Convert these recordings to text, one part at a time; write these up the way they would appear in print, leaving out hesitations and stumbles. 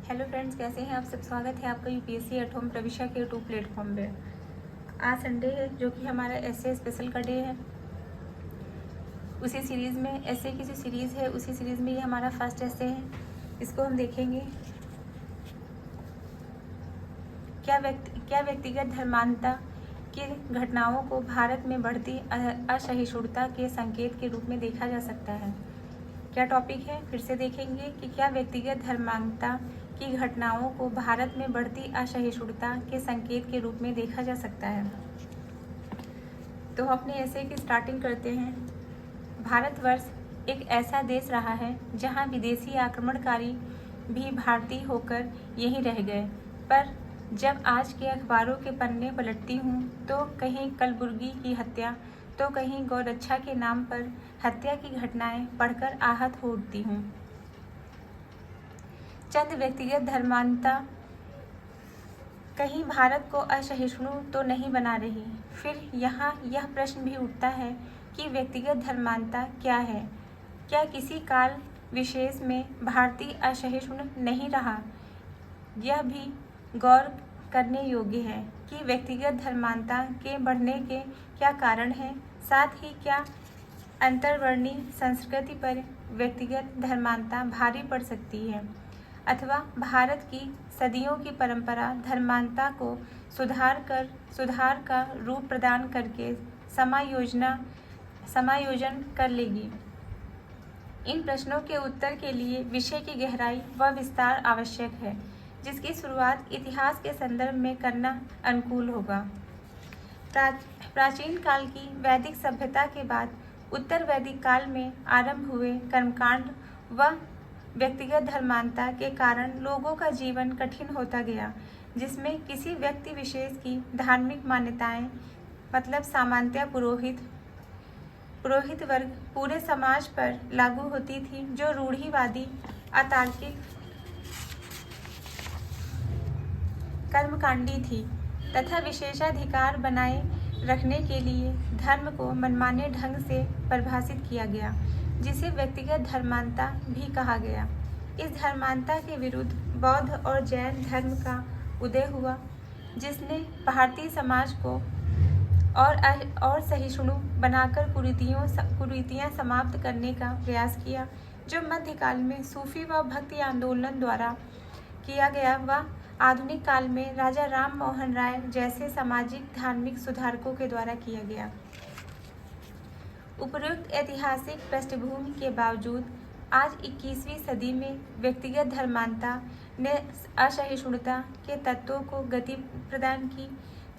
Hello friends, कैसे हैं आप सब। स्वागत है आपका यूपीएससी एट होम प्रविशा के यूट्यूब प्लेटफॉर्म पे। आज संडे है, जो कि हमारा एसए स्पेशल का डे है। उसी सीरीज़ में एसए की जो सीरीज़ है, उसी सीरीज़ में ये हमारा फर्स्ट एसए है। इसको हम देखेंगे। क्या व्यक्तिगत धर्मांधता की घटनाओं को भारत में बढ़ती असहिष्णुता के संकेत के रूप में देखा जा सकता है। क्या टॉपिक है, फिर से देखेंगे कि क्या व्यक्तिगत धर्मांधता की घटनाओं को भारत में बढ़ती असहिष्णुता के संकेत के रूप में देखा जा सकता है। तो अपने ऐसे की स्टार्टिंग करते हैं। भारतवर्ष एक ऐसा देश रहा है जहां विदेशी आक्रमणकारी भी भारतीय होकर यहीं रह गए, पर जब आज के अखबारों के पन्ने पलटती हूँ तो कहीं कलबुर्गी की हत्या तो कहीं गौरक्षा के नाम पर हत्या की घटनाएं पढ़कर आहत हो उठती हूँ। चंद व्यक्तिगत धर्मांधता कहीं भारत को असहिष्णु तो नहीं बना रही। फिर यहाँ यह प्रश्न भी उठता है कि व्यक्तिगत धर्मांधता क्या है। क्या किसी काल विशेष में भारतीय असहिष्णु नहीं रहा? यह भी गौर करने योग्य है कि व्यक्तिगत धर्मांधता के बढ़ने के क्या कारण हैं। साथ ही क्या अंतर्वर्णीय संस्कृति पर व्यक्तिगत धर्मांधता भारी पड़ सकती है, अथवा भारत की सदियों की परंपरा धर्मांधता को सुधार का रूप प्रदान करके समायोजन कर लेगी। इन प्रश्नों के उत्तर के लिए विषय की गहराई व विस्तार आवश्यक है, जिसकी शुरुआत इतिहास के संदर्भ में करना अनुकूल होगा। प्राचीन काल की वैदिक सभ्यता के बाद उत्तर वैदिक काल में आरंभ हुए कर्मकांड व व्यक्तिगत धर्मांधता के कारण लोगों का जीवन कठिन होता गया, जिसमें किसी व्यक्ति विशेष की धार्मिक मान्यताएं मतलब सामान्यतः पुरोहित वर्ग पूरे समाज पर लागू होती थी, जो रूढ़िवादी अतार्किक कर्मकांडी थी, तथा विशेषाधिकार बनाए रखने के लिए धर्म को मनमाने ढंग से परिभाषित किया गया, जिसे व्यक्तिगत धर्मांधता भी कहा गया। इस धर्मांधता के विरुद्ध बौद्ध और जैन धर्म का उदय हुआ, जिसने भारतीय समाज को और सहिष्णु बनाकर कुरीतियां समाप्त करने का प्रयास किया, जो मध्यकाल में सूफी व भक्ति आंदोलन द्वारा किया गया व आधुनिक काल में राजा राम मोहन राय जैसे सामाजिक धार्मिक सुधारकों के द्वारा किया गया। उपरोक्त ऐतिहासिक पृष्ठभूमि के बावजूद आज 21वीं सदी में व्यक्तिगत धर्मांधता ने असहिष्णुता के तत्वों को गति प्रदान की।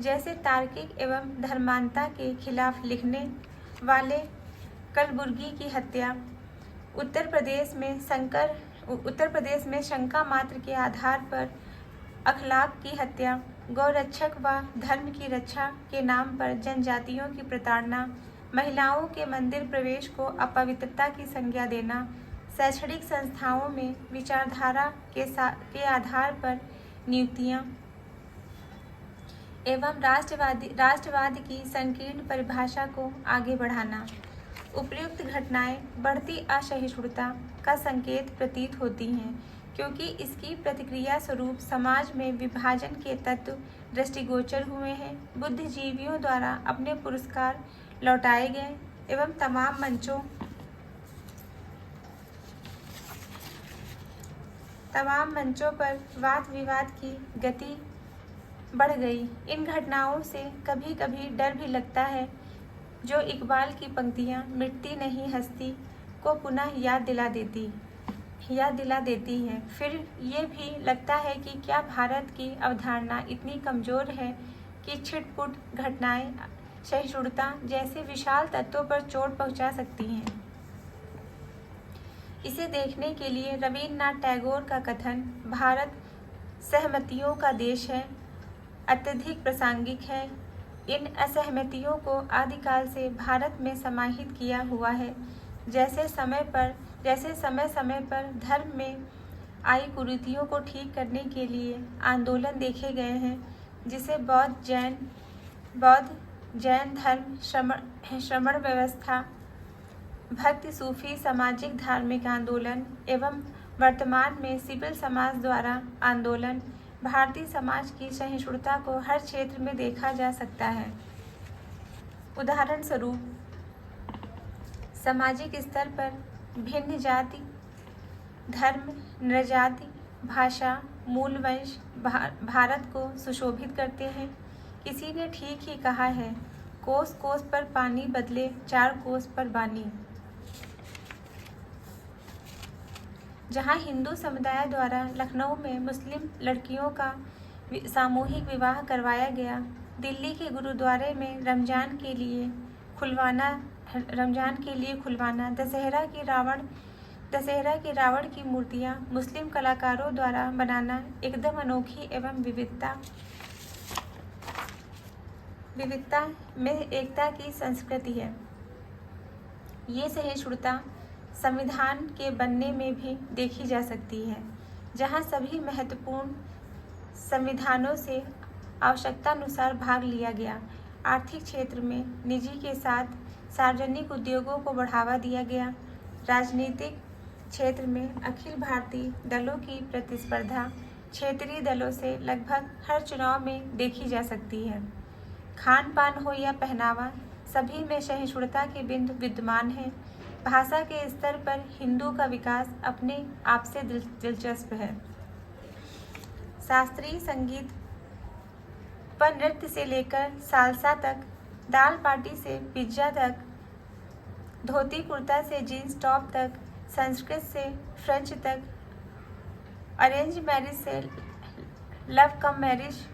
जैसे तार्किक एवं धर्मांधता के खिलाफ लिखने वाले कलबुर्गी की हत्या, उत्तर प्रदेश में शंका मात्र के आधार पर अखलाक की हत्या, गौरक्षक व धर्म की रक्षा के नाम पर जनजातियों की प्रताड़ना, महिलाओं के मंदिर प्रवेश को अपवित्रता की संज्ञा देना, शैक्षणिक संस्थाओं में विचारधारा के आधार पर नियुक्तियां एवं राष्ट्रवाद की संकीर्ण परिभाषा को आगे बढ़ाना। उपयुक्त घटनाएं बढ़ती असहिष्णुता का संकेत प्रतीत होती हैं, क्योंकि इसकी प्रतिक्रिया स्वरूप समाज में विभाजन के तत्व दृष्टिगोचर हुए हैं। बुद्धिजीवियों द्वारा अपने पुरस्कार लौटाए गए एवं तमाम मंचों पर वाद विवाद की गति बढ़ गई। इन घटनाओं से कभी कभी डर भी लगता है, जो इकबाल की पंक्तियां मिटती नहीं हस्ती को पुनः याद दिला देती है। फिर ये भी लगता है कि क्या भारत की अवधारणा इतनी कमजोर है कि छिटपुट घटनाएं सहिष्णुता जैसे विशाल तत्वों पर चोट पहुंचा सकती हैं। इसे देखने के लिए रवीन्द्रनाथ टैगोर का कथन भारत सहमतियों का देश है अत्यधिक प्रासंगिक है। इन असहमतियों को आदिकाल से भारत में समाहित किया हुआ है। जैसे समय समय पर धर्म में आई कुरीतियों को ठीक करने के लिए आंदोलन देखे गए हैं, जिसे बौद्ध जैन धर्म, श्रमण व्यवस्था, भक्ति, सूफी, सामाजिक धार्मिक आंदोलन एवं वर्तमान में सिविल समाज द्वारा आंदोलन भारतीय समाज की सहिष्णुता को हर क्षेत्र में देखा जा सकता है। उदाहरण स्वरूप सामाजिक स्तर पर भिन्न जाति, धर्म, नृजाति, भाषा, मूल वंश भारत को सुशोभित करते हैं। किसी ने ठीक ही कहा है, कोस कोस पर पानी बदले 4 कोस पर बानी। जहां हिंदू समुदाय द्वारा लखनऊ में मुस्लिम लड़कियों का सामूहिक विवाह करवाया गया, दिल्ली के गुरुद्वारे में रमजान के लिए खुलवाना, दशहरा की रावण की मूर्तियां मुस्लिम कलाकारों द्वारा बनाना एकदम अनोखी एवं विविधता में एकता की संस्कृति है। ये सहिष्णुता संविधान के बनने में भी देखी जा सकती है, जहां सभी महत्वपूर्ण संविधानों से आवश्यकतानुसार भाग लिया गया। आर्थिक क्षेत्र में निजी के साथ सार्वजनिक उद्योगों को बढ़ावा दिया गया। राजनीतिक क्षेत्र में अखिल भारतीय दलों की प्रतिस्पर्धा क्षेत्रीय दलों से लगभग हर चुनाव में देखी जा सकती है। खान पान हो या पहनावा, सभी में सहिष्णुता के बिंदु विद्यमान हैं। भाषा के स्तर पर हिंदू का विकास अपने आप से दिलचस्प है। शास्त्रीय संगीत पर नृत्य से लेकर सालसा तक, दाल बाटी से पिज्जा तक, धोती कुर्ता से जीन्स टॉप तक, संस्कृत से फ्रेंच तक, अरेंज मैरिज से लव कम मैरिज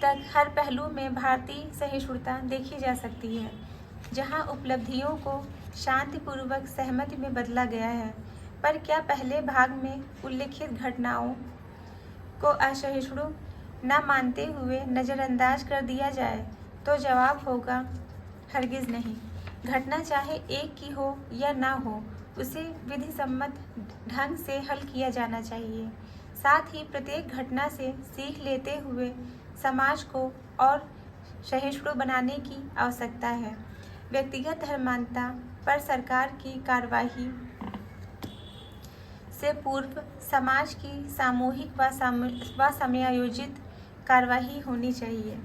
तक, हर पहलू में भारतीय सहिष्णुता देखी जा सकती है। जहां उपलब्धियों को शांतिपूर्वक सहमति में बदला गया है, पर क्या पहले भाग में उल्लिखित घटनाओं को असहिष्णु न मानते हुए नज़रअंदाज कर दिया जाए तो जवाब होगा हरगिज़ नहीं। घटना चाहे एक की हो या ना हो, उसे विधि सम्मत ढंग से हल किया जाना चाहिए। साथ ही प्रत्येक घटना से सीख लेते हुए समाज को और सहिष्णु बनाने की आवश्यकता है। व्यक्तिगत धर्मांता पर सरकार की कार्यवाही से पूर्व समाज की सामूहिक व समयायोजित कार्यवाही होनी चाहिए।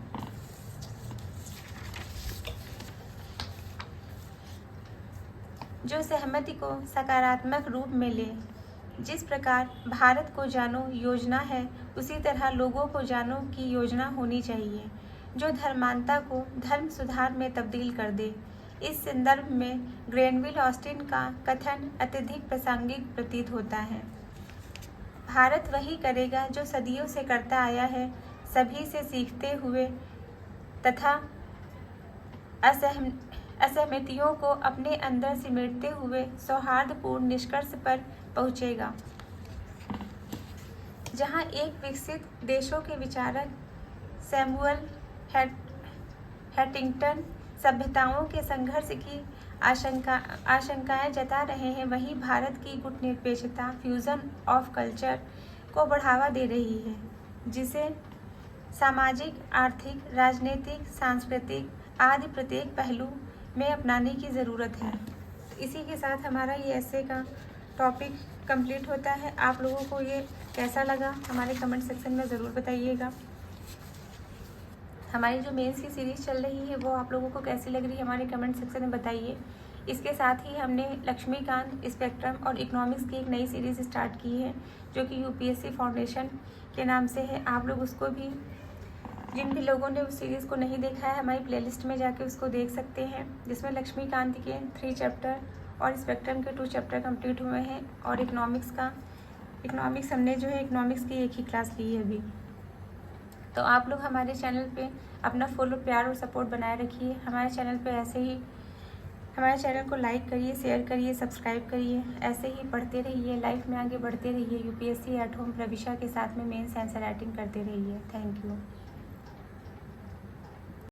जो सहमति को सकारात्मक रूप में ले। जिस प्रकार भारत को जानो योजना है, उसी तरह लोगों को जानो की योजना होनी चाहिए, जो धर्मांता को धर्म सुधार में तब्दील कर दे। इस संदर्भ में ग्रेनविल ऑस्टिन का कथन अत्यधिक प्रासंगिक प्रतीत होता है। भारत वही करेगा जो सदियों से करता आया है, सभी से सीखते हुए तथा असहमतियों को अपने अंदर सिमटते हुए सौहार्दपूर्ण निष्कर्ष पर पहुंचेगा। जहां एक विकसित देशों के विचारक सैमुअल हंटिंगटन सभ्यताओं के संघर्ष की आशंकाएं जता रहे हैं, वहीं भारत की गुटनिरपेक्षता फ्यूजन ऑफ कल्चर को बढ़ावा दे रही है, जिसे सामाजिक, आर्थिक, राजनीतिक, सांस्कृतिक आदि प्रत्येक पहलू में अपनाने की ज़रूरत है। इसी के साथ हमारा ये ऐसे का टॉपिक कंप्लीट होता है। आप लोगों को ये कैसा लगा हमारे कमेंट सेक्शन में ज़रूर बताइएगा। हमारी जो मेंस की सीरीज़ चल रही है वो आप लोगों को कैसी लग रही है हमारे कमेंट सेक्शन में बताइए। इसके साथ ही हमने लक्ष्मीकांत, स्पेक्ट्रम और इकोनॉमिक्स की एक नई सीरीज़ स्टार्ट की है, जो कि यूपीएससी फाउंडेशन के नाम से है। आप लोग उसको भी, जिन भी लोगों ने उस सीरीज़ को नहीं देखा है, हमारी प्लेलिस्ट में जाके उसको देख सकते हैं, जिसमें लक्ष्मीकांत के 3 चैप्टर और स्पेक्ट्रम के 2 चैप्टर कंप्लीट हुए हैं। और इकोनॉमिक्स हमने जो है इकोनॉमिक्स की एक ही क्लास ली है अभी। तो आप लोग हमारे चैनल पे अपना फुल प्यार और सपोर्ट बनाए रखिए। हमारे चैनल पे ऐसे ही हमारे चैनल को लाइक करिए, शेयर करिए, सब्सक्राइब करिए। ऐसे ही पढ़ते रहिए, लाइफ में आगे बढ़ते रहिए। यूपीएससी एट होम प्रविशा के साथ में मेंस आंसर राइटिंग करते रहिए। Thank you.